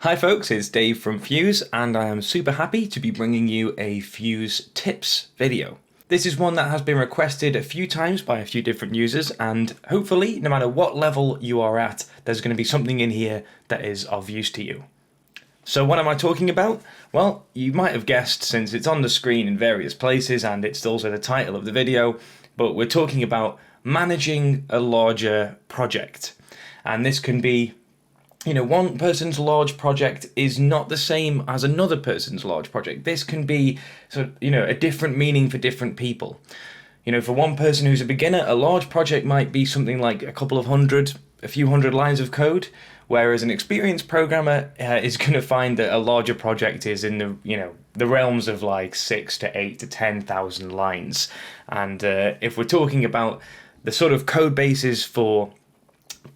Hi folks, it's Dave from FUZE, and I am super happy to be bringing you a FUZE tips video. This is one that has been requested a few times by a few different users, and hopefully, no matter what level you are at, there's going to be something in here that is of use to you. So what am I talking about? Well, you might have guessed since it's on the screen in various places and it's also the title of the video, but we're talking about managing a larger project. And this can be, one person's large project is not the same as another person's large project. This can be a different meaning for different people. For one person who's a beginner, a large project might be something like a few hundred lines of code, whereas an experienced programmer is going to find that a larger project is in the realms of like 6 to 8 to 10,000 lines. And if we're talking about the sort of code bases for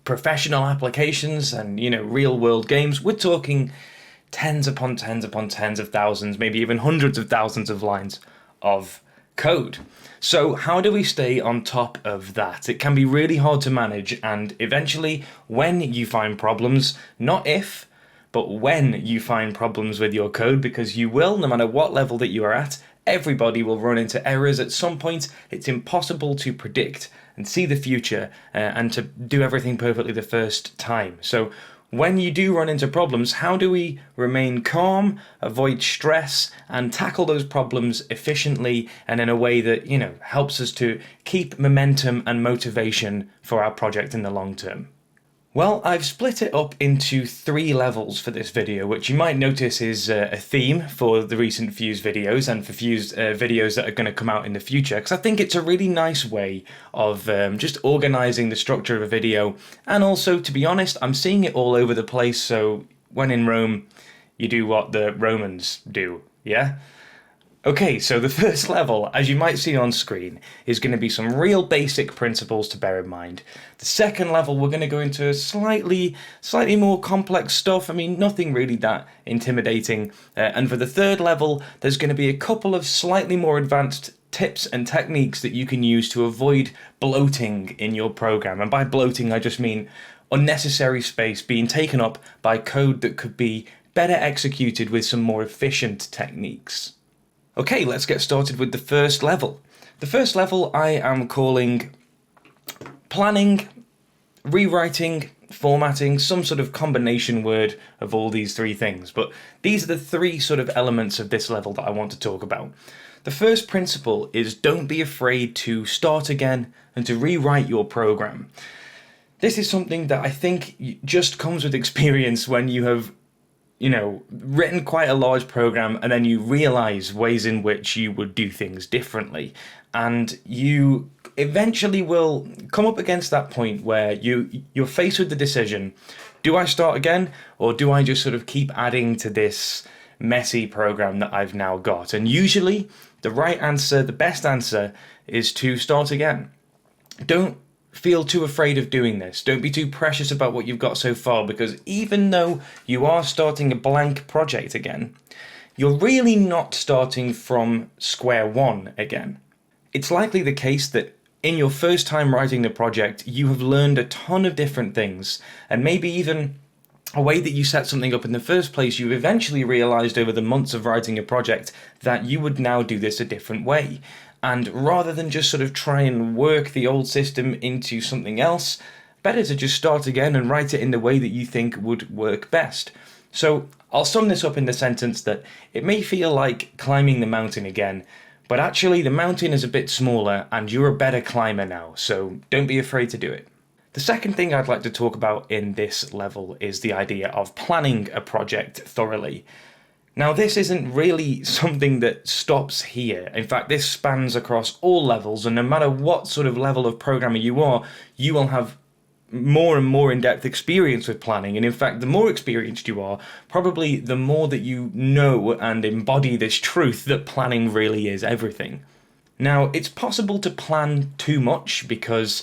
professional applications and real world games, we're talking tens upon tens upon tens of thousands, maybe even hundreds of thousands of lines of code. So how do we stay on top of that? It can be really hard to manage, and eventually when you find problems, not if, but when you find problems with your code, because you will, no matter what level that you are at, everybody will run into errors at some point. It's impossible to predict and see the future and to do everything perfectly the first time. So when you do run into problems, how do we remain calm, avoid stress, and tackle those problems efficiently and in a way that, helps us to keep momentum and motivation for our project in the long term? Well, I've split it up into 3 levels for this video, which you might notice is a theme for the recent FUZE videos and for FUZE videos that are going to come out in the future, because I think it's a really nice way of just organising the structure of a video. And also, to be honest, I'm seeing it all over the place, so when in Rome, you do what the Romans do, yeah? Okay, so the first level, as you might see on screen, is going to be some real basic principles to bear in mind. The second level, we're going to go into slightly more complex stuff. I mean, nothing really that intimidating. And for the third level, there's going to be a couple of slightly more advanced tips and techniques that you can use to avoid bloating in your program. And by bloating, I just mean unnecessary space being taken up by code that could be better executed with some more efficient techniques. Okay, let's get started with the first level. The first level I am calling planning, rewriting, formatting, some sort of combination word of all these 3 things. But these are the 3 sort of elements of this level that I want to talk about. The first principle is don't be afraid to start again and to rewrite your program. This is something that I think just comes with experience when you have written quite a large program and then you realize ways in which you would do things differently. And you eventually will come up against that point where you're faced with the decision, do I start again or do I just sort of keep adding to this messy program that I've now got? And usually the right answer, the best answer, is to start again. Don't feel too afraid of doing this. Don't be too precious about what you've got so far, because even though you are starting a blank project again, you're really not starting from square one again. It's likely the case that in your first time writing the project, you have learned a ton of different things, and maybe even a way that you set something up in the first place, you've eventually realized over the months of writing a project that you would now do this a different way. And rather than just sort of try and work the old system into something else, better to just start again and write it in the way that you think would work best. So I'll sum this up in the sentence that it may feel like climbing the mountain again, but actually the mountain is a bit smaller and you're a better climber now, so don't be afraid to do it. The second thing I'd like to talk about in this level is the idea of planning a project thoroughly. Now, this isn't really something that stops here. In fact, this spans across all levels, and no matter what sort of level of programmer you are, you will have more and more in-depth experience with planning. And in fact, the more experienced you are, probably the more that you know and embody this truth that planning really is everything. Now, it's possible to plan too much because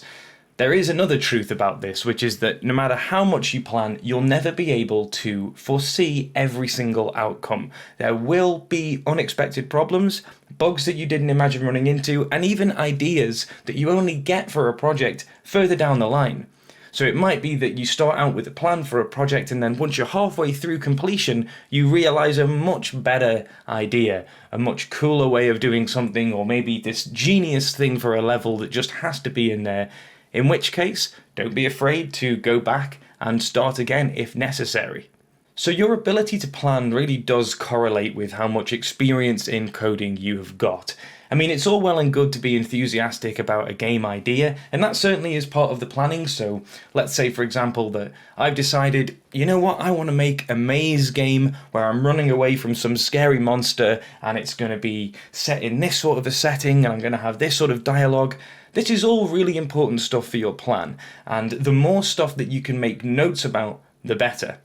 there is another truth about this, which is that no matter how much you plan, you'll never be able to foresee every single outcome. There will be unexpected problems, bugs that you didn't imagine running into, and even ideas that you only get for a project further down the line. So it might be that you start out with a plan for a project, and then once you're halfway through completion, you realize a much better idea, a much cooler way of doing something, or maybe this genius thing for a level that just has to be in there. In which case, don't be afraid to go back and start again if necessary. So your ability to plan really does correlate with how much experience in coding you have got. I mean, it's all well and good to be enthusiastic about a game idea, and that certainly is part of the planning. So let's say, for example, that I've decided, you know what, I want to make a maze game where I'm running away from some scary monster, and it's going to be set in this sort of a setting, and I'm going to have this sort of dialogue. This is all really important stuff for your plan, and the more stuff that you can make notes about, the better.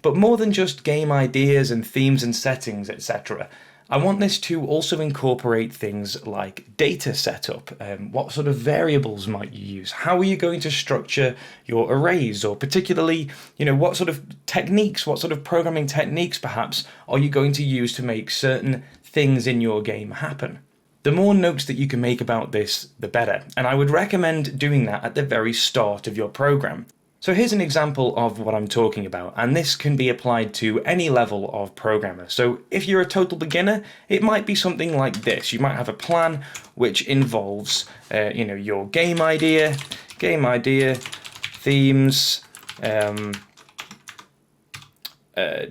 But more than just game ideas and themes and settings, etc., I want this to also incorporate things like data setup. What sort of variables might you use? How are you going to structure your arrays? Or particularly, what sort of techniques, what sort of programming techniques perhaps are you going to use to make certain things in your game happen? The more notes that you can make about this, the better. And I would recommend doing that at the very start of your program. So here's an example of what I'm talking about, and this can be applied to any level of programmer. So if you're a total beginner, it might be something like this. You might have a plan which involves, your game idea, themes,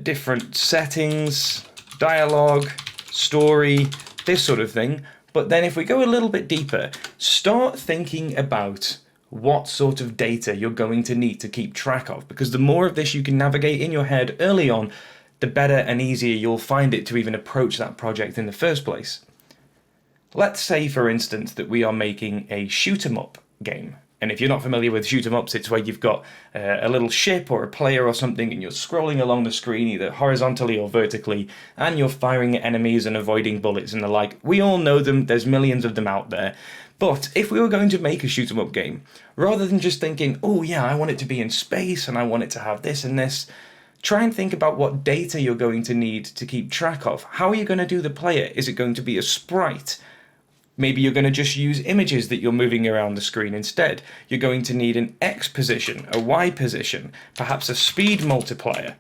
different settings, dialogue, story, this sort of thing. But then if we go a little bit deeper, start thinking about what sort of data you're going to need to keep track of, because the more of this you can navigate in your head early on, the better and easier you'll find it to even approach that project in the first place. Let's say, for instance, that we are making a shoot-'em-up game. And if you're not familiar with shoot-'em-ups, it's where you've got a little ship or a player or something, and you're scrolling along the screen either horizontally or vertically, and you're firing at enemies and avoiding bullets and the like. We all know them, there's millions of them out there. But if we were going to make a shoot-'em-up game, rather than just thinking, oh yeah, I want it to be in space and I want it to have this and this, try and think about what data you're going to need to keep track of. How are you going to do the player? Is it going to be a sprite? Maybe you're going to just use images that you're moving around the screen instead. You're going to need an X position, a Y position, perhaps a speed multiplier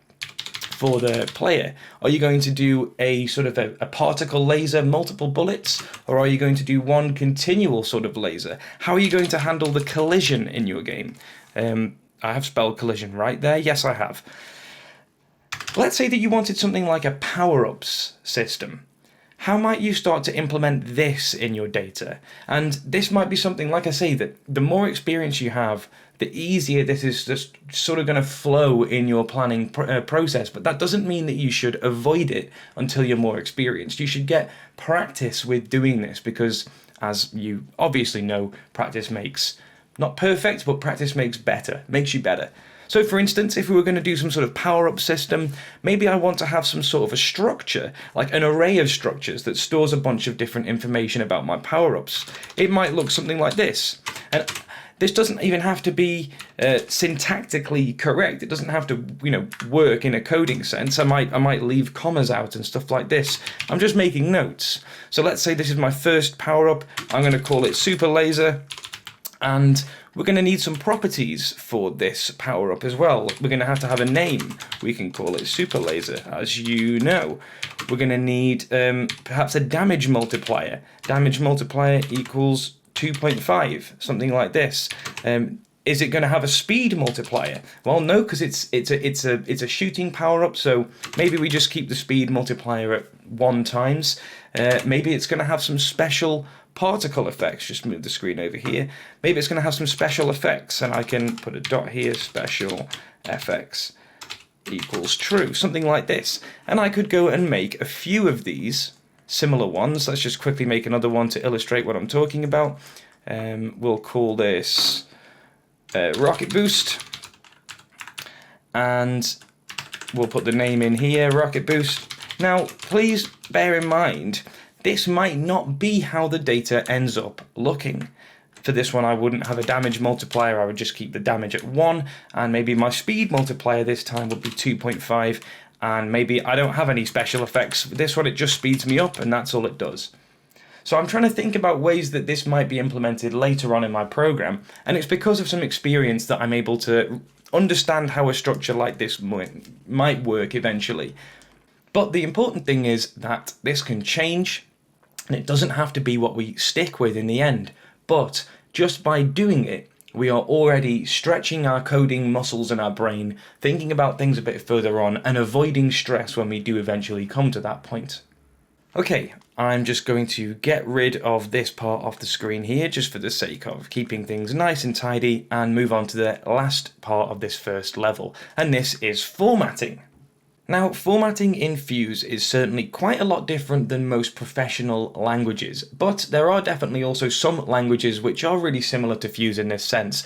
for the player. Are you going to do a sort of a particle laser, multiple bullets, or are you going to do one continual sort of laser? How are you going to handle the collision in your game? I have spelled collision right there. Yes, I have. Let's say that you wanted something like a power-ups system. How might you start to implement this in your data? And this might be something, like I say, that the more experience you have, the easier this is just sort of going to flow in your planning process. But that doesn't mean that you should avoid it until you're more experienced. You should get practice with doing this because, as you obviously know, practice makes, not perfect, but practice makes better, makes you better. So for instance, if we were going to do some sort of power-up system, maybe I want to have some sort of a structure, like an array of structures that stores a bunch of different information about my power-ups. It might look something like this. And this doesn't even have to be syntactically correct. It doesn't have to, work in a coding sense. I might leave commas out and stuff like this. I'm just making notes. So let's say this is my first power-up. I'm going to call it Super Laser. And we're going to need some properties for this power-up as well. We're going to have a name. We can call it Super Laser, as you know. We're going to need perhaps a damage multiplier. Damage multiplier equals 2.5, something like this. Is it going to have a speed multiplier? Well, no, because it's a shooting power-up, so maybe we just keep the speed multiplier at 1 times. Maybe it's going to have some special particle effects. Just move the screen over here. Maybe it's going to have some special effects, and I can put a dot here, special FX equals true, something like this. And I could go and make a few of these similar ones. Let's just quickly make another one to illustrate what I'm talking about. We'll call this Rocket Boost, and we'll put the name in here, Rocket Boost. Now, please bear in mind, this might not be how the data ends up looking. For this one, I wouldn't have a damage multiplier. I would just keep the damage at 1, and maybe my speed multiplier this time would be 2.5, and maybe I don't have any special effects. For this one, it just speeds me up, and that's all it does. So I'm trying to think about ways that this might be implemented later on in my program, and it's because of some experience that I'm able to understand how a structure like this might work eventually. But the important thing is that this can change, and it doesn't have to be what we stick with in the end. But just by doing it, we are already stretching our coding muscles in our brain, thinking about things a bit further on, and avoiding stress when we do eventually come to that point. Okay, I'm just going to get rid of this part off the screen here, just for the sake of keeping things nice and tidy, and move on to the last part of this first level, and this is formatting. Now, formatting in FUZE is certainly quite a lot different than most professional languages, but there are definitely also some languages which are really similar to FUZE in this sense.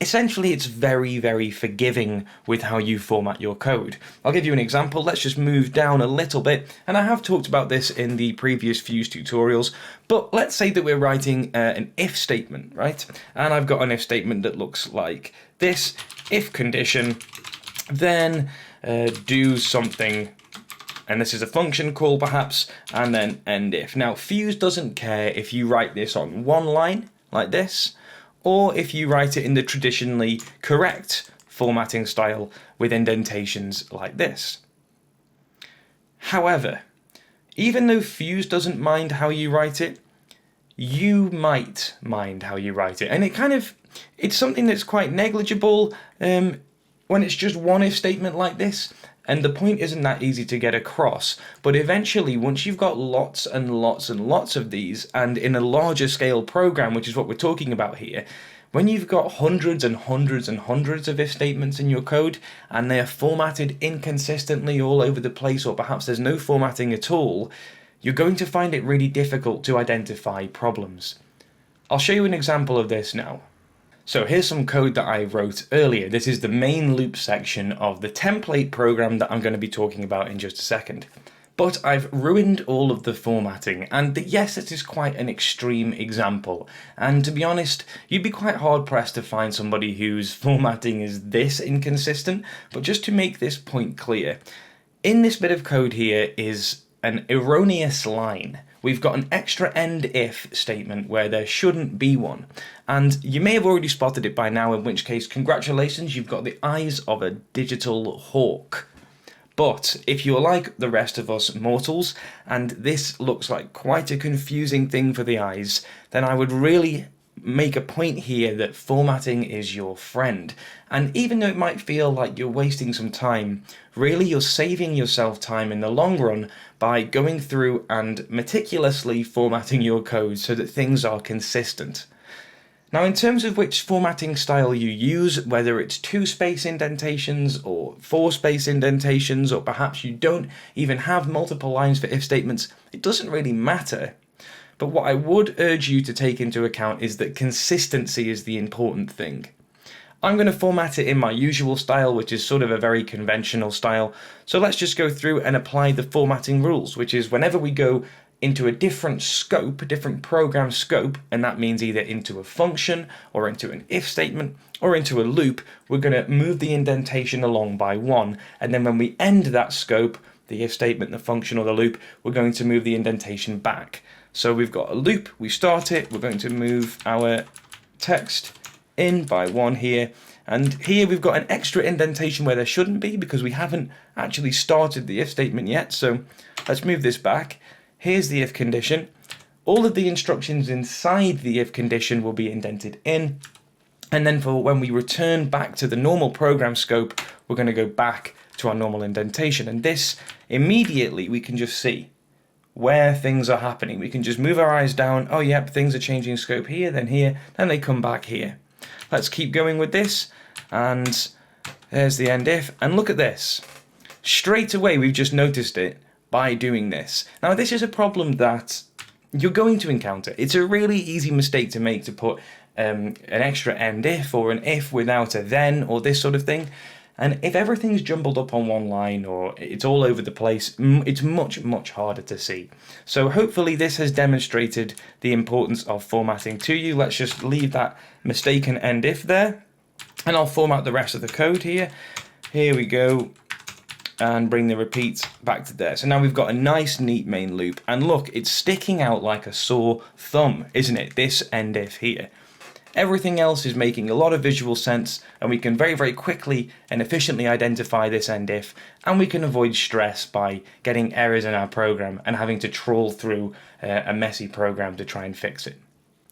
Essentially, it's very, very forgiving with how you format your code. I'll give you an example. Let's just move down a little bit, and I have talked about this in the previous FUZE tutorials, but let's say that we're writing an if statement, right? And I've got an if statement that looks like this: if condition, then do something, and this is a function call perhaps, and then end if. Now, FUZE doesn't care if you write this on one line like this, or if you write it in the traditionally correct formatting style with indentations like this. However, even though FUZE doesn't mind how you write it, you might mind how you write it, and it's something that's quite negligible when it's just one if statement like this, and the point isn't that easy to get across. But eventually, once you've got lots and lots and lots of these, and in a larger scale program, which is what we're talking about here, when you've got hundreds and hundreds and hundreds of if statements in your code, and they are formatted inconsistently all over the place, or perhaps there's no formatting at all, you're going to find it really difficult to identify problems. I'll show you an example of this now. So here's some code that I wrote earlier. This is the main loop section of the template program that I'm going to be talking about in just a second. But I've ruined all of the formatting, and yes, it is quite an extreme example. And to be honest, you'd be quite hard pressed to find somebody whose formatting is this inconsistent. But just to make this point clear, in this bit of code here is an erroneous line. We've got an extra end if statement where there shouldn't be one. And you may have already spotted it by now, in which case, congratulations, you've got the eyes of a digital hawk. But if you're like the rest of us mortals, and this looks like quite a confusing thing for the eyes, then I would really make a point here that formatting is your friend. And even though it might feel like you're wasting some time, really you're saving yourself time in the long run by going through and meticulously formatting your code so that things are consistent. Now, in terms of which formatting style you use, whether it's 2-space indentations or 4-space indentations, or perhaps you don't even have multiple lines for if statements, it doesn't really matter. But what I would urge you to take into account is that consistency is the important thing. I'm going to format it in my usual style, which is sort of a very conventional style. So let's just go through and apply the formatting rules, which is whenever we go into a different scope, a different program scope, and that means either into a function or into an if statement or into a loop, we're going to move the indentation along by 1. And then when we end that scope, the if statement, the function, or the loop, we're going to move the indentation back. So we've got a loop, we start it, we're going to move our text in by 1 here, and here we've got an extra indentation where there shouldn't be because we haven't actually started the if statement yet, so let's move this back. Here's the if condition. All of the instructions inside the if condition will be indented in, and then for when we return back to the normal program scope, we're going to go back to our normal indentation, and this immediately we can just see where things are happening. We can just move our eyes down. Oh, yep, things are changing scope here, then they come back here. Let's keep going with this, and there's the end if, and look at this. Straight away, we've just noticed it by doing this. Now, this is a problem that you're going to encounter. It's a really easy mistake to make, to put an extra end if or an if without a then or this sort of thing. And if everything's jumbled up on one line or it's all over the place, it's much, much harder to see. So hopefully this has demonstrated the importance of formatting to you. Let's just leave that mistaken end if there, and I'll format the rest of the code here. Here we go. and bring the repeat back to there. So now we've got a nice neat main loop, and look, it's sticking out like a sore thumb, isn't it? This end if here. Everything else is making a lot of visual sense, and we can very, very quickly and efficiently identify this end if, and we can avoid stress by getting errors in our program and having to trawl through a messy program to try and fix it.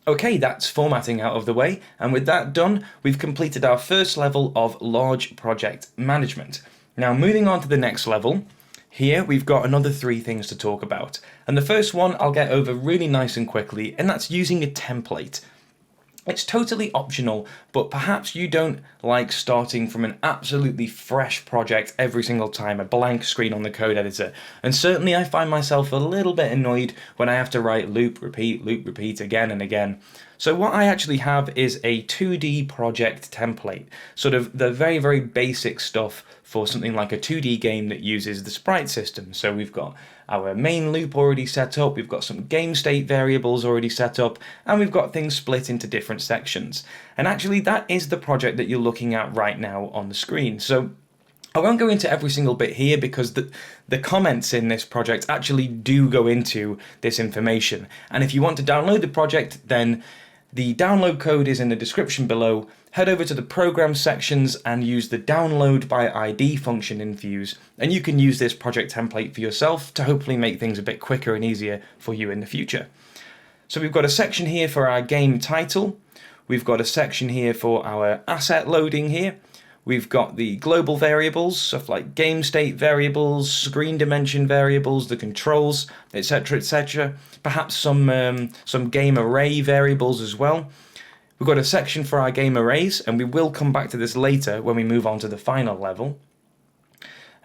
Okay, that's formatting out of the way, and with that done, we've completed our first level of large project management. Now moving on to the next level, here we've got another 3 things to talk about. And the first one I'll get over really nice and quickly, and that's using a template. It's totally optional, but perhaps you don't like starting from an absolutely fresh project every single time, a blank screen on the code editor. And certainly I find myself a little bit annoyed when I have to write loop, repeat again and again. So what I actually have is a 2D project template, sort of the very, very basic stuff for something like a 2D game that uses the sprite system. So we've got our main loop already set up, we've got some game state variables already set up, and we've got things split into different sections. And actually that is the project that you're looking at right now on the screen. So I won't go into every single bit here because the comments in this project actually do go into this information. And if you want to download the project, then the download code is in the description below. Head over to the program sections and use the download by ID function in FUZE, and you can use this project template for yourself to hopefully make things a bit quicker and easier for you in the future. So we've got a section here for our game title. We've got a section here for our asset loading here. We've got the global variables, stuff like game state variables, screen dimension variables, the controls, etc., etc. Perhaps some game array variables as well. We've got a section for our game arrays, and we will come back to this later when we move on to the final level.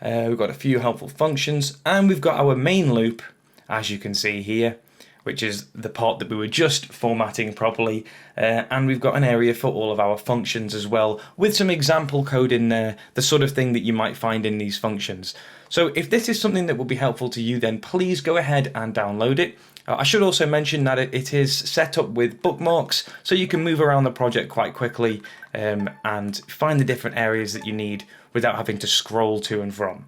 We've got a few helpful functions, and we've got our main loop, as you can see here, which is the part that we were just formatting properly, and we've got an area for all of our functions as well, with some example code in there, the sort of thing that you might find in these functions. So if this is something that will be helpful to you, then please go ahead and download it. I should also mention that it is set up with bookmarks, so you can move around the project quite quickly and find the different areas that you need without having to scroll to and from.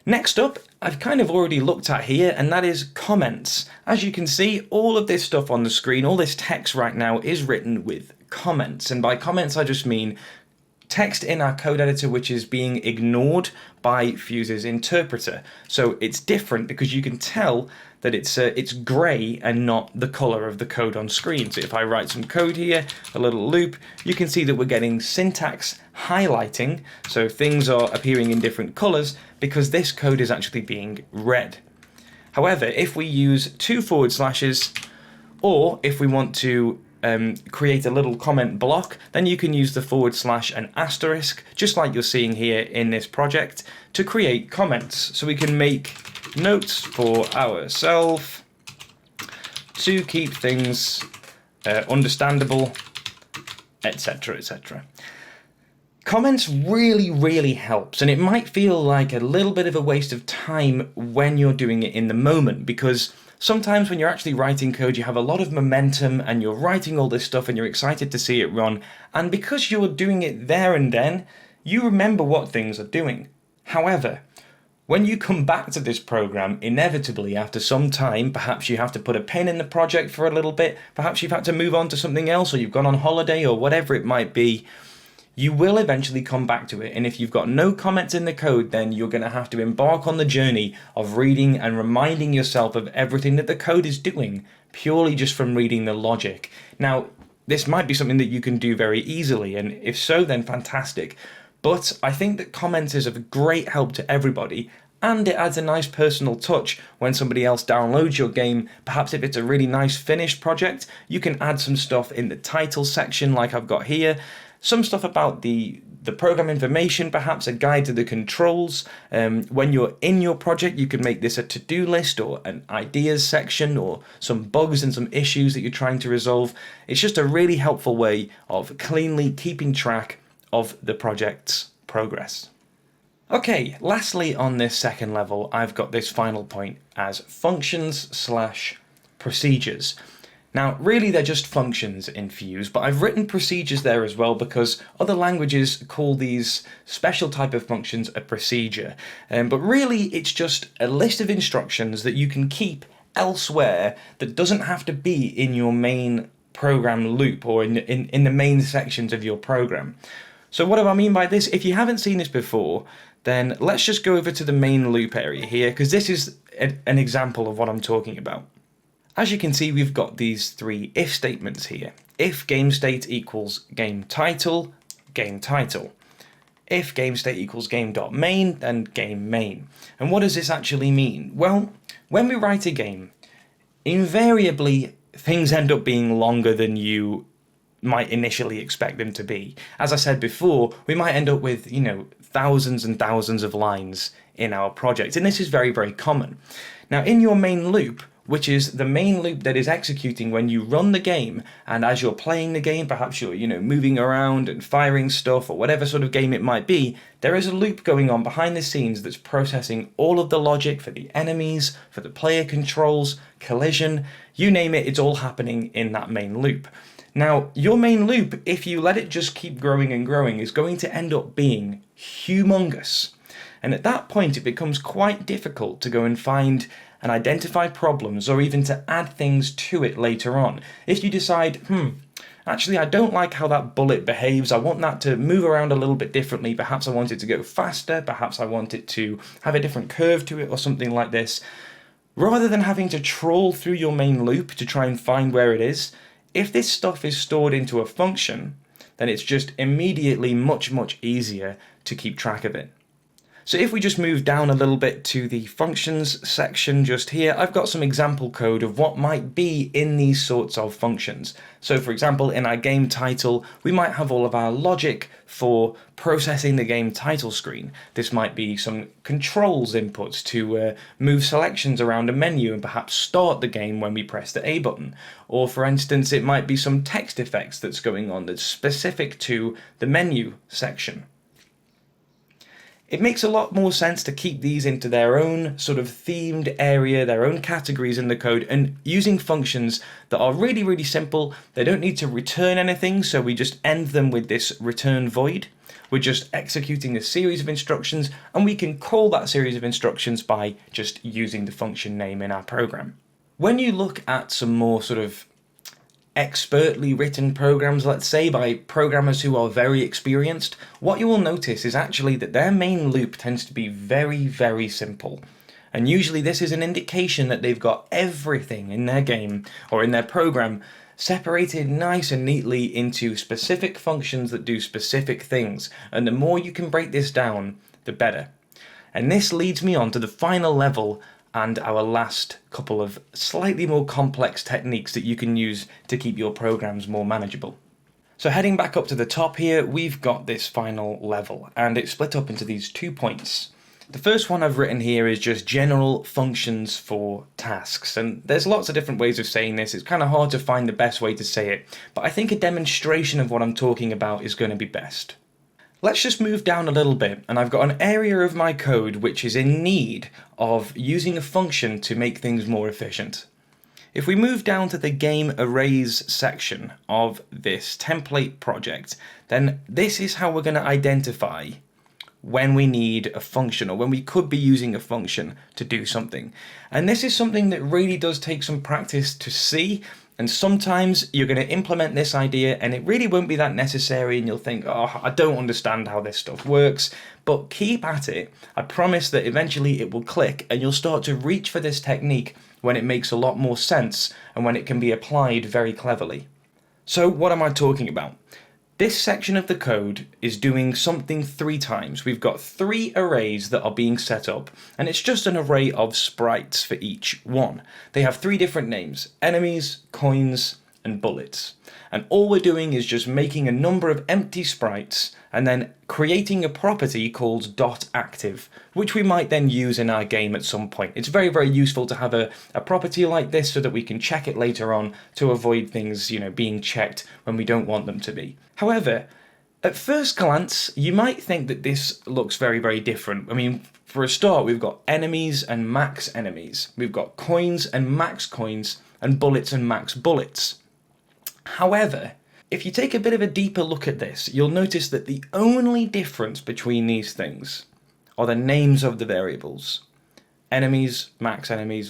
Next up, I've kind of already looked at here, and that is comments. As you can see, all of this stuff on the screen, all this text right now is written with comments. And by comments, I just mean text in our code editor which is being ignored by FUZE's interpreter. So it's different because you can tell that it's grey and not the colour of the code on screen. So if I write some code here, a little loop, you can see that we're getting syntax highlighting, so things are appearing in different colours because this code is actually being read. However, if we use 2 forward slashes, or if we want to create a little comment block, then you can use the forward slash and asterisk, just like you're seeing here in this project, to create comments. So we can make notes for ourselves to keep things understandable, etc., etc. Comments really helps, and it might feel like a little bit of a waste of time when you're doing it in the moment, because sometimes when you're actually writing code, you have a lot of momentum and you're writing all this stuff and you're excited to see it run, and because you're doing it there and then, you remember what things are doing. However, when you come back to this program, inevitably after some time, perhaps you have to put a pin in the project for a little bit, perhaps you've had to move on to something else, or you've gone on holiday, or whatever it might be, you will eventually come back to it, and if you've got no comments in the code, then you're going to have to embark on the journey of reading and reminding yourself of everything that the code is doing, purely just from reading the logic. Now, this might be something that you can do very easily, and if so, then fantastic. But I think that comments is of great help to everybody, and it adds a nice personal touch when somebody else downloads your game. Perhaps if it's a really nice finished project, you can add some stuff in the title section like I've got here, some stuff about the program information, perhaps a guide to the controls. When you're in your project, you can make this a to-do list or an ideas section, or some bugs and some issues that you're trying to resolve. It's just a really helpful way of cleanly keeping track of the project's progress. Okay, lastly on this second level, I've got this final point as functions/procedures. Now, really they're just functions in FUZE, but I've written procedures there as well because other languages call these special type of functions a procedure. But really it's just a list of instructions that you can keep elsewhere that doesn't have to be in your main program loop or in the main sections of your program. So what do I mean by this? If you haven't seen this before, then let's just go over to the main loop area here, because this is an example of what I'm talking about. As you can see, we've got these three if statements here. If game state equals game title, game title. If game state equals game.main, then game main. And what does this actually mean? Well, when we write a game, invariably things end up being longer than you might initially expect them to be. As I said before, we might end up with, thousands and thousands of lines in our project, and this is very, very common. Now, in your main loop, which is the main loop that is executing when you run the game, and as you're playing the game, perhaps you're, moving around and firing stuff, or whatever sort of game it might be, there is a loop going on behind the scenes that's processing all of the logic for the enemies, for the player controls, collision, you name it, it's all happening in that main loop. Now, your main loop, if you let it just keep growing and growing, is going to end up being humongous. And at that point, it becomes quite difficult to go and find and identify problems, or even to add things to it later on. If you decide, actually I don't like how that bullet behaves, I want that to move around a little bit differently, perhaps I want it to go faster, perhaps I want it to have a different curve to it or something like this. Rather than having to trawl through your main loop to try and find where it is, if this stuff is stored into a function, then it's just immediately much, much easier to keep track of it. So if we just move down a little bit to the functions section just here, I've got some example code of what might be in these sorts of functions. So for example, in our game title, we might have all of our logic for processing the game title screen. This might be some controls inputs to move selections around a menu and perhaps start the game when we press the A button. Or for instance, it might be some text effects that's going on that's specific to the menu section. It makes a lot more sense to keep these into their own sort of themed area, their own categories in the code, and using functions that are really, really simple. They don't need to return anything, so we just end them with this return void. We're just executing a series of instructions, and we can call that series of instructions by just using the function name in our program. When you look at some more sort of expertly written programs, let's say, by programmers who are very experienced, what you will notice is actually that their main loop tends to be very, very simple. And usually this is an indication that they've got everything in their game or in their program separated nice and neatly into specific functions that do specific things. And the more you can break this down, the better. And this leads me on to the final level and our last couple of slightly more complex techniques that you can use to keep your programs more manageable. So heading back up to the top here, we've got this final level, and it's split up into these 2 points. The first one I've written here is just general functions for tasks, and there's lots of different ways of saying this. It's kind of hard to find the best way to say it, but I think a demonstration of what I'm talking about is going to be best. Let's just move down a little bit, and I've got an area of my code which is in need of using a function to make things more efficient. If we move down to the game arrays section of this template project, then this is how we're going to identify when we need a function, or when we could be using a function to do something. And this is something that really does take some practice to see, and sometimes you're going to implement this idea and it really won't be that necessary, and you'll think, oh, I don't understand how this stuff works, but keep at it. I promise that eventually it will click and you'll start to reach for this technique when it makes a lot more sense and when it can be applied very cleverly. So what am I talking about? This section of the code is doing something 3 times. We've got 3 arrays that are being set up, and it's just an array of sprites for each one. They have 3 different names: enemies, coins, and bullets. And all we're doing is just making a number of empty sprites and then creating a property called .active, which we might then use in our game at some point. It's very, very useful to have a property like this so that we can check it later on to avoid things, being checked when we don't want them to be. However, at first glance, you might think that this looks very, very different. I mean, for a start, we've got enemies and max enemies. We've got coins and max coins. and bullets and max bullets. However, if you take a bit of a deeper look at this, you'll notice that the only difference between these things are the names of the variables. Enemies,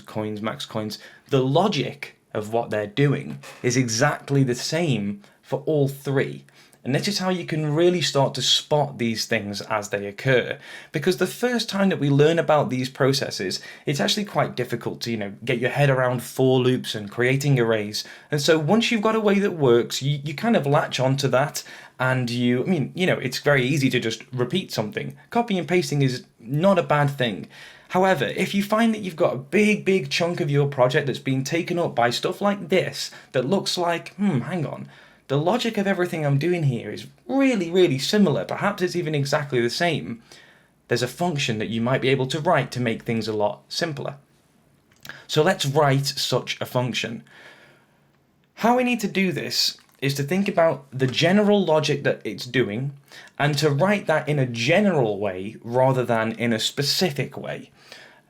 coins, max coins. The logic of what they're doing is exactly the same for all three. And this is how you can really start to spot these things as they occur. Because the first time that we learn about these processes, it's actually quite difficult to, get your head around for loops and creating arrays. And so once you've got a way that works, you kind of latch onto that, and it's very easy to just repeat something. Copy and pasting is not a bad thing. However, if you find that you've got a big chunk of your project that's been taken up by stuff like this, that looks like, hang on, the logic of everything I'm doing here is really similar, perhaps it's even exactly the same, there's a function that you might be able to write to make things a lot simpler. So let's write such a function. How we need to do this is to think about the general logic that it's doing, and to write that in a general way rather than in a specific way.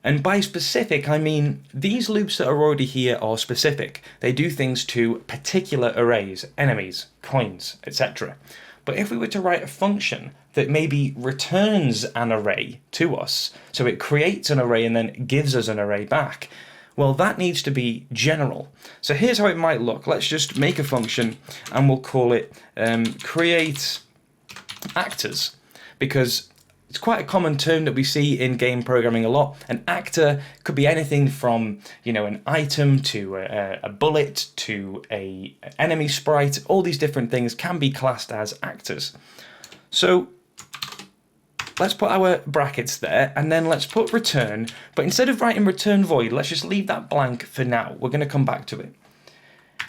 And by specific, I mean these loops that are already here are specific. They do things to particular arrays, enemies, coins, etc. But if we were to write a function that maybe returns an array to us, so it creates an array and then gives us an array back, well, that needs to be general. So here's how it might look. Let's just make a function and we'll call it create actors, because it's quite a common term that we see in game programming a lot. An actor could be anything from, an item to a bullet to a enemy sprite. All these different things can be classed as actors. So let's put our brackets there, and then let's put return. But instead of writing return void, let's just leave that blank for now. We're going to come back to it.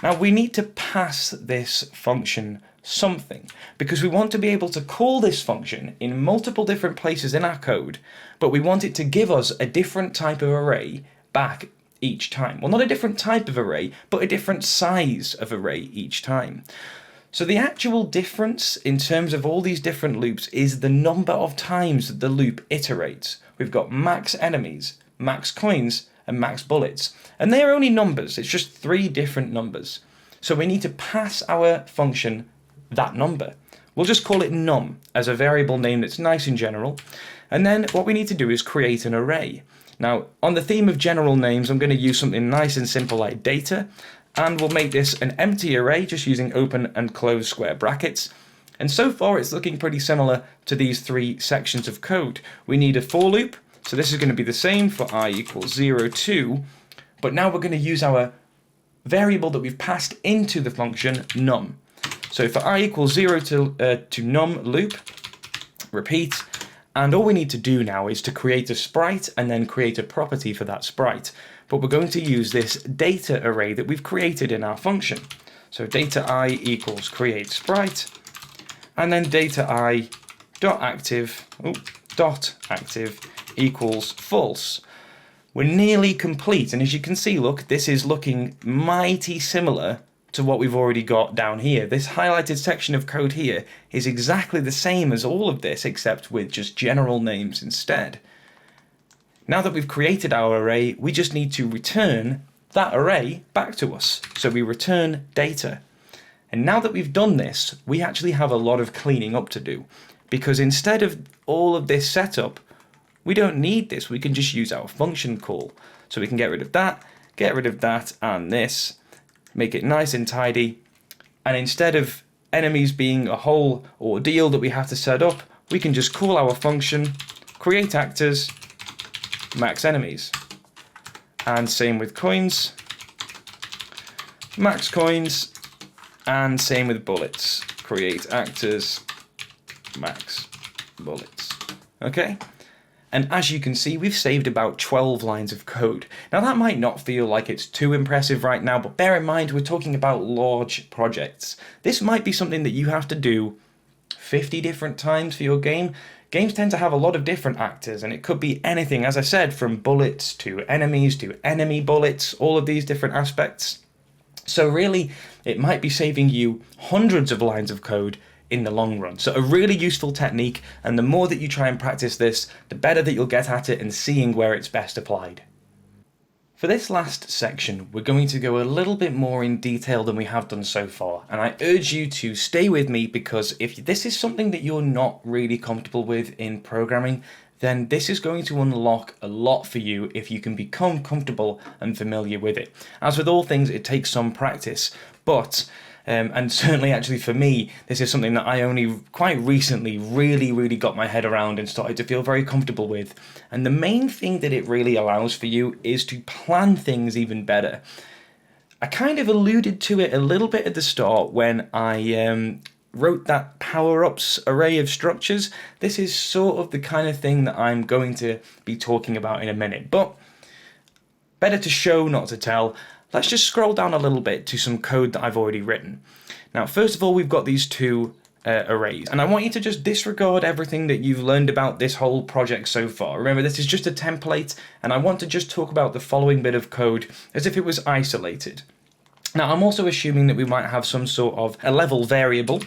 Now we need to pass this function something, because we want to be able to call this function in multiple different places in our code, but we want it to give us a different type of array back each time. Well, not a different type of array, but a different size of array each time. So the actual difference in terms of all these different loops is the number of times that the loop iterates. We've got max enemies, max coins, and max bullets, and they are only numbers. It's just 3 different numbers. So we need to pass our function that number. We'll just call it num as a variable name that's nice and general. And then what we need to do is create an array. Now, on the theme of general names, I'm going to use something nice and simple like data, and we'll make this an empty array just using open and close square brackets. And so far it's looking pretty similar to these 3 sections of code. We need a for loop, so this is going to be the same for I equals 0, 2, but now we're going to use our variable that we've passed into the function num. So for I equals 0 to num loop, repeat, and all we need to do now is to create a sprite and then create a property for that sprite. But we're going to use this data array that we've created in our function. So data I equals create sprite, and then data I dot active equals false. We're nearly complete, and as you can see, look, this is looking mighty similar to what we've already got down here. This highlighted section of code here is exactly the same as all of this, except with just general names instead. Now that we've created our array, we just need to return that array back to us. So we return data. And now that we've done this, we actually have a lot of cleaning up to do, because instead of all of this setup, we don't need this. We can just use our function call. So we can get rid of that, and this. Make it nice and tidy, and instead of enemies being a whole ordeal that we have to set up, we can just call our function, create actors, max enemies, and same with coins, max coins, and same with bullets, create actors, max bullets. Okay? And as you can see, we've saved about 12 lines of code. Now that might not feel like it's too impressive right now, but bear in mind we're talking about large projects. This might be something that you have to do 50 different times for your game. Games tend to have a lot of different actors, and it could be anything, as I said, from bullets to enemies to enemy bullets, all of these different aspects. So really, it might be saving you hundreds of lines of code in the long run. So a really useful technique, and the more that you try and practice this, the better that you'll get at it and seeing where it's best applied. For For this last section, we're going to go a little bit more in detail than we have done so far, and I urge you to stay with me because if this is something that you're not really comfortable with in programming, then this is going to unlock a lot for you if you can become comfortable and familiar with it. As with all things, it takes some practice, but and certainly actually for me, this is something that I only quite recently really got my head around and started to feel very comfortable with. And the main thing that it really allows for you is to plan things even better. I kind of alluded to it a little bit at the start when I wrote that power-ups array of structures. This is sort of the kind of thing that I'm going to be talking about in a minute, but better to show, not to tell. Let's just scroll down a little bit to some code that I've already written. Now, first of all, we've got these two arrays, and I want you to just disregard everything that you've learned about this whole project so far. Remember, this is just a template, and I want to just talk about the following bit of code as if it was isolated. Now, I'm also assuming that we might have some sort of a level variable,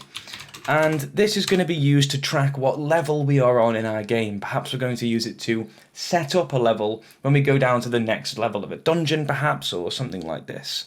and this is going to be used to track what level we are on in our game. Perhaps we're going to use it to set up a level when we go down to the next level of a dungeon, perhaps, or something like this.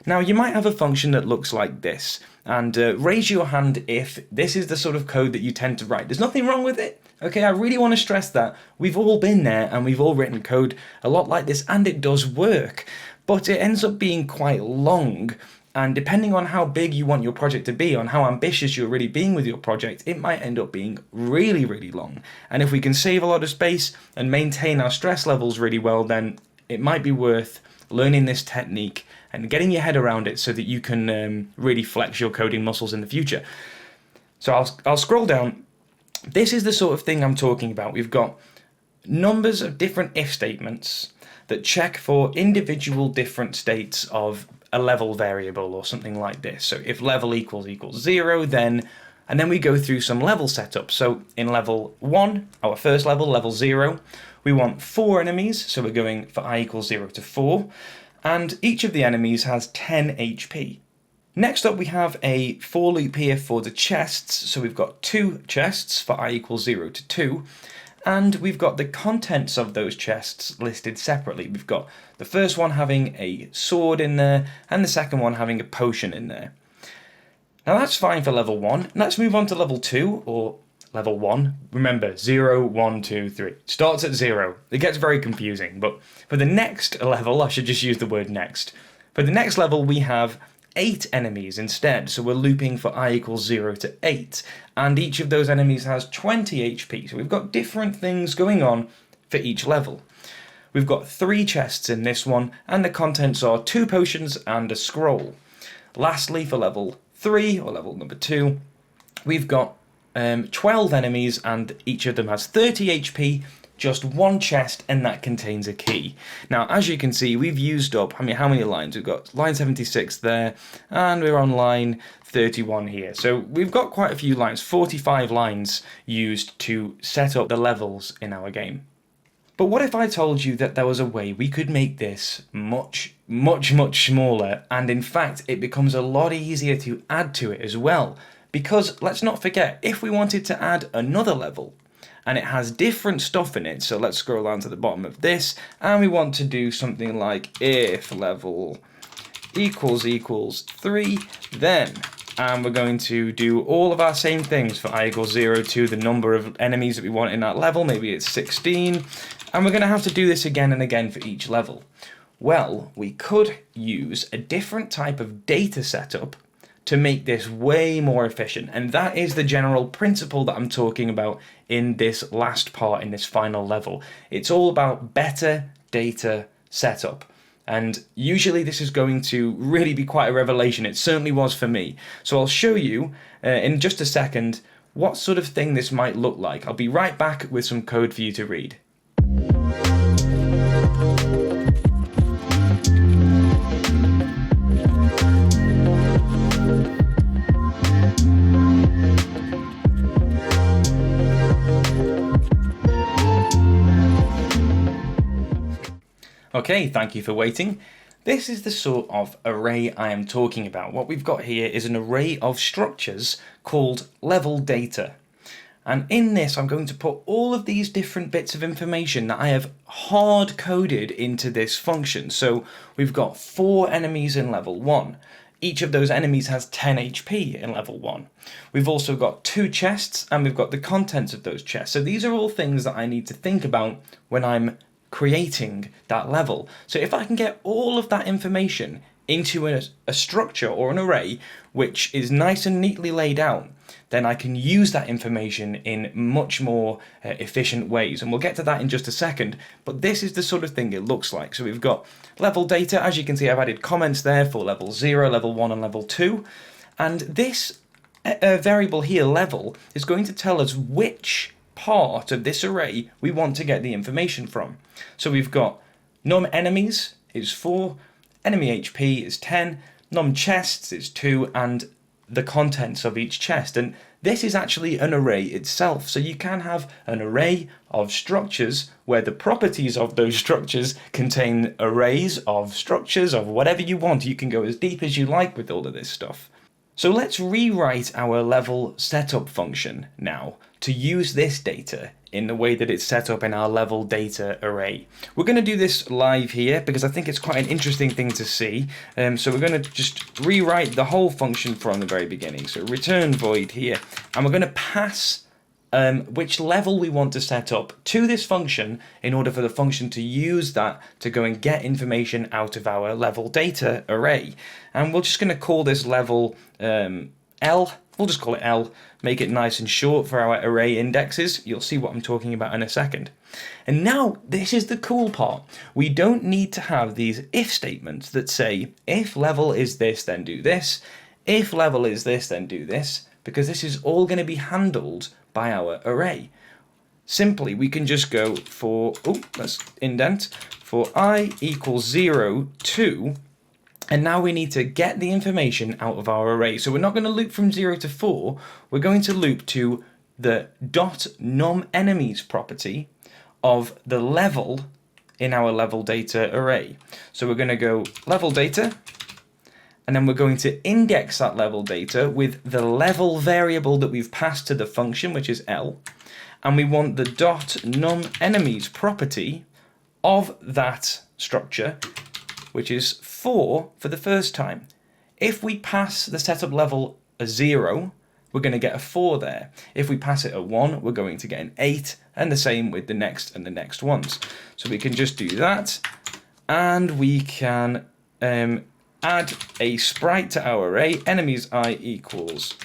Now, you might have a function that looks like this, and raise your hand if this is the sort of code that you tend to write. There's nothing wrong with it, okay? I really want to stress that. We've all been there, and we've all written code a lot like this, and it does work, but it ends up being quite long. And depending on how big you want your project to be, on how ambitious you're really being with your project, it might end up being really long. And if we can save a lot of space and maintain our stress levels really well, then it might be worth learning this technique and getting your head around it so that you can really flex your coding muscles in the future. So I'll scroll down. This is the sort of thing I'm talking about. We've got numbers of different if statements that check for individual different states of a level variable or something like this. So if level equals 0, then, and then we go through some level setup. So in level 1, our first level, level 0, we want 4 enemies. So we're going for I equals 0 to 4. And each of the enemies has 10 HP. Next up, we have a for loop here for the chests. So we've got 2 chests for I equals 0 to 2. And we've got the contents of those chests listed separately. We've got the first one having a sword in there, and the second one having a potion in there. Now that's fine for level 1. Let's move on to level 2, or level 1. Remember, 0, 1, 2, 3. Starts at 0. It gets very confusing, but for the next level, I should just use the word next. For the next level, we have 8 enemies instead, so we're looping for I equals 0 to 8, and each of those enemies has 20 HP, so we've got different things going on for each level. We've got 3 chests in this one, and the contents are 2 potions and a scroll. Lastly, for level 3, or level number 2, we've got 12 enemies, and each of them has 30 HP, just 1 chest, and that contains a key. Now, as you can see, we've used up, how many lines? We've got line 76 there, and we're on line 31 here. So we've got quite a few lines, 45 lines used to set up the levels in our game. But what if I told you that there was a way we could make this much smaller, and in fact, it becomes a lot easier to add to it as well? Because let's not forget, if we wanted to add another level, and it has different stuff in it, so let's scroll down to the bottom of this, and we want to do something like if level equals 3, then, and we're going to do all of our same things for I equals 0 to the number of enemies that we want in that level, maybe it's 16, and we're going to have to do this again and again for each level. Well, we could use a different type of data setup to make this way more efficient, and that is the general principle that I'm talking about in this last part, in this final level. It's all about better data setup, and usually this is going to really be quite a revelation. It certainly was for me. So I'll show you in just a second what sort of thing this might look like. I'll be right back with some code for you to read. Okay, thank you for waiting. This is the sort of array I am talking about. What we've got here is an array of structures called level data. And in this, I'm going to put all of these different bits of information that I have hard coded into this function. So we've got 4 enemies in level 1. Each of those enemies has 10 HP in level 1. We've also got 2 chests, and we've got the contents of those chests. So these are all things that I need to think about when I'm creating that level. So if I can get all of that information into a structure or an array which is nice and neatly laid out, then I can use that information in much more efficient ways. And we'll get to that in just a second, but this is the sort of thing it looks like. So we've got level data. As you can see, I've added comments there for level 0, level 1, and level 2. And this variable here, level, is going to tell us which part of this array we want to get the information from. So we've got num enemies is 4, enemy HP is 10, num chests is 2, and the contents of each chest. And this is actually an array itself. So you can have an array of structures where the properties of those structures contain arrays of structures of whatever you want. You can go as deep as you like with all of this stuff. So let's rewrite our level setup function now to use this data in the way that it's set up in our level data array. We're going to do this live here because I think it's quite an interesting thing to see. So we're going to just rewrite the whole function from the very beginning. So return void here, and we're going to pass which level we want to set up to this function in order for the function to use that to go and get information out of our level data array. And we're just going to call this level L. We'll just call it L, make it nice and short for our array indexes. You'll see what I'm talking about in a second. And now, this is the cool part. We don't need to have these if statements that say, if level is this, then do this. If level is this, then do this. Because this is all going to be handled by our array. Simply, we can just go for, let's indent, for I equals 0, 2, and now we need to get the information out of our array. So we're not going to loop from 0 to 4, we're going to loop to the .num enemies property of the level in our level data array. So we're going to go level data, and then we're going to index that level data with the level variable that we've passed to the function, which is L, and we want the .num enemies property of that structure, which is 4 for the first time. If we pass the setup level a 0, we're going to get a 4 there. If we pass it a 1, we're going to get an 8, and the same with the next and the next ones. So we can just do that, and we can add a sprite to our array, enemies I equals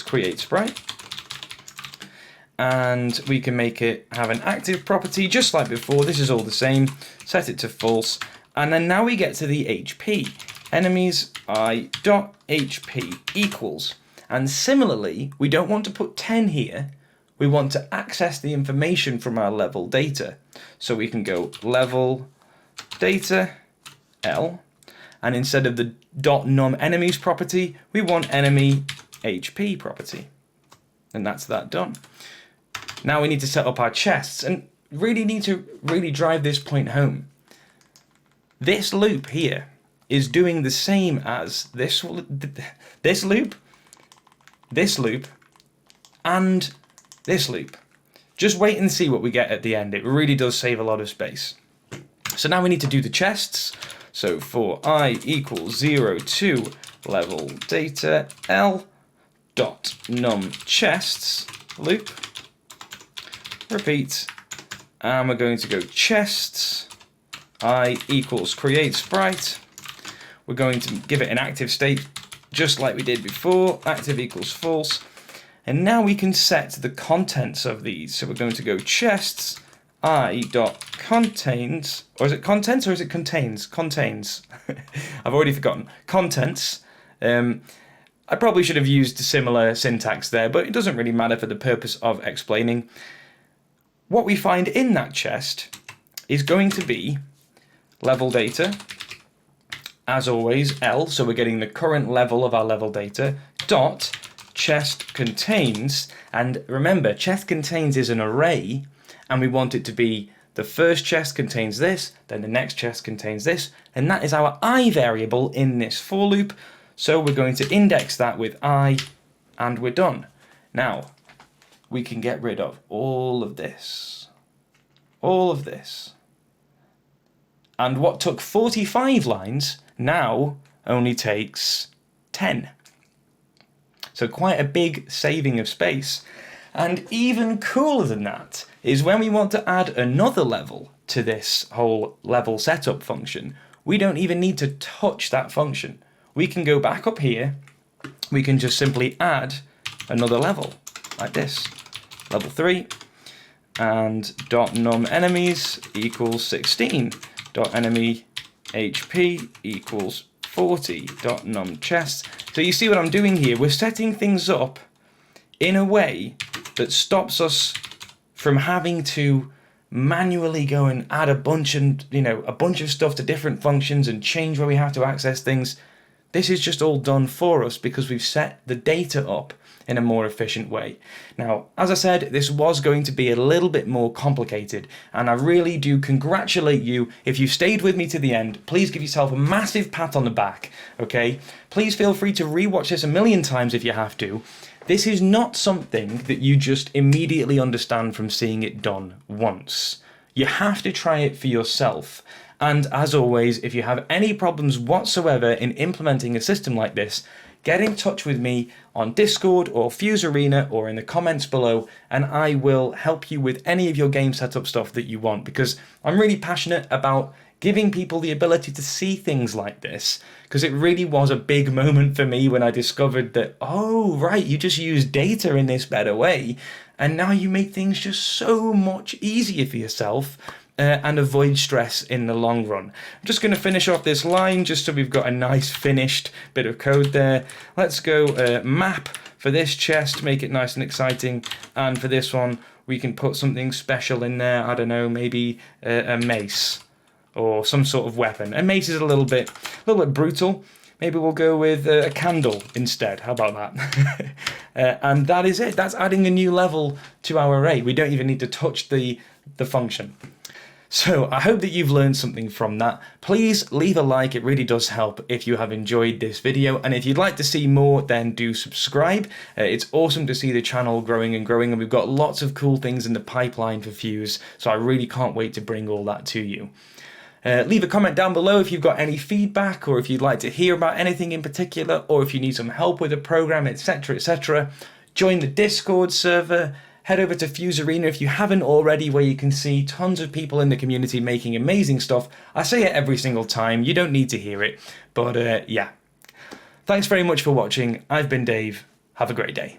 create sprite. And we can make it have an active property just like before. This is all the same. Set it to false, and then now we get to the HP. Enemies I dot HP equals, and similarly we don't want to put 10 here. We want to access the information from our level data, so we can go level data L, and instead of the .num enemies property, we want enemy HP property, and that's that done. Now we need to set up our chests, and really need to drive this point home. This loop here is doing the same as this loop, and this loop. Just wait and see what we get at the end. It really does save a lot of space. So now we need to do the chests. So for I equals 0 to level data L dot num chests loop. Repeat, and we're going to go chests I equals create sprite. We're going to give it an active state just like we did before, active equals false, and now we can set the contents of these. So we're going to go chests I dot contains, or is it contents or is it contains? Contains. I've already forgotten. Contents. I probably should have used similar syntax there, but it doesn't really matter for the purpose of explaining. What we find in that chest is going to be level data, as always, L, so we're getting the current level of our level data, dot chest contains, and remember, chest contains is an array, and we want it to be the first chest contains this, then the next chest contains this, and that is our I variable in this for loop, so we're going to index that with I, and we're done. Now, we can get rid of all of this. All of this. And what took 45 lines now only takes 10. So quite a big saving of space. And even cooler than that is when we want to add another level to this whole level setup function, we don't even need to touch that function. We can go back up here, we can just simply add another level, like this, level 3, and .num enemies equals 16, .enemy HP equals 40, .num chest. So you see what I'm doing here? We're setting things up in a way that stops us from having to manually go and add a bunch of stuff to different functions and change where we have to access things. This is just all done for us because we've set the data up in a more efficient way. Now, as I said, this was going to be a little bit more complicated, and I really do congratulate you. If you stayed with me to the end, please give yourself a massive pat on the back, okay? Please feel free to rewatch this a million times if you have to. This is not something that you just immediately understand from seeing it done once. You have to try it for yourself. And as always, if you have any problems whatsoever in implementing a system like this, get in touch with me on Discord or FUZE Arena or in the comments below, and I will help you with any of your game setup stuff that you want, because I'm really passionate about giving people the ability to see things like this, because it really was a big moment for me when I discovered that, oh, right, you just use data in this better way, and now you make things just so much easier for yourself. And avoid stress in the long run. I'm just going to finish off this line just so we've got a nice finished bit of code there. Let's go map for this chest, make it nice and exciting, and for this one we can put something special in there. I don't know, maybe a mace or some sort of weapon. A mace is a little bit brutal. Maybe we'll go with a candle instead. How about that? And that is it. That's adding a new level to our array. We don't even need to touch the function. So I hope that you've learned something from that. Please leave a like, it really does help if you have enjoyed this video. And if you'd like to see more, then do subscribe. It's awesome to see the channel growing and growing, and we've got lots of cool things in the pipeline for FUZE, so I really can't wait to bring all that to you. Leave a comment down below if you've got any feedback, or if you'd like to hear about anything in particular, or if you need some help with a program, etc, etc. Join the Discord server. Head over to FUZE Arena if you haven't already, where you can see tons of people in the community making amazing stuff. I say it every single time, you don't need to hear it, but yeah. Thanks very much for watching. I've been Dave. Have a great day.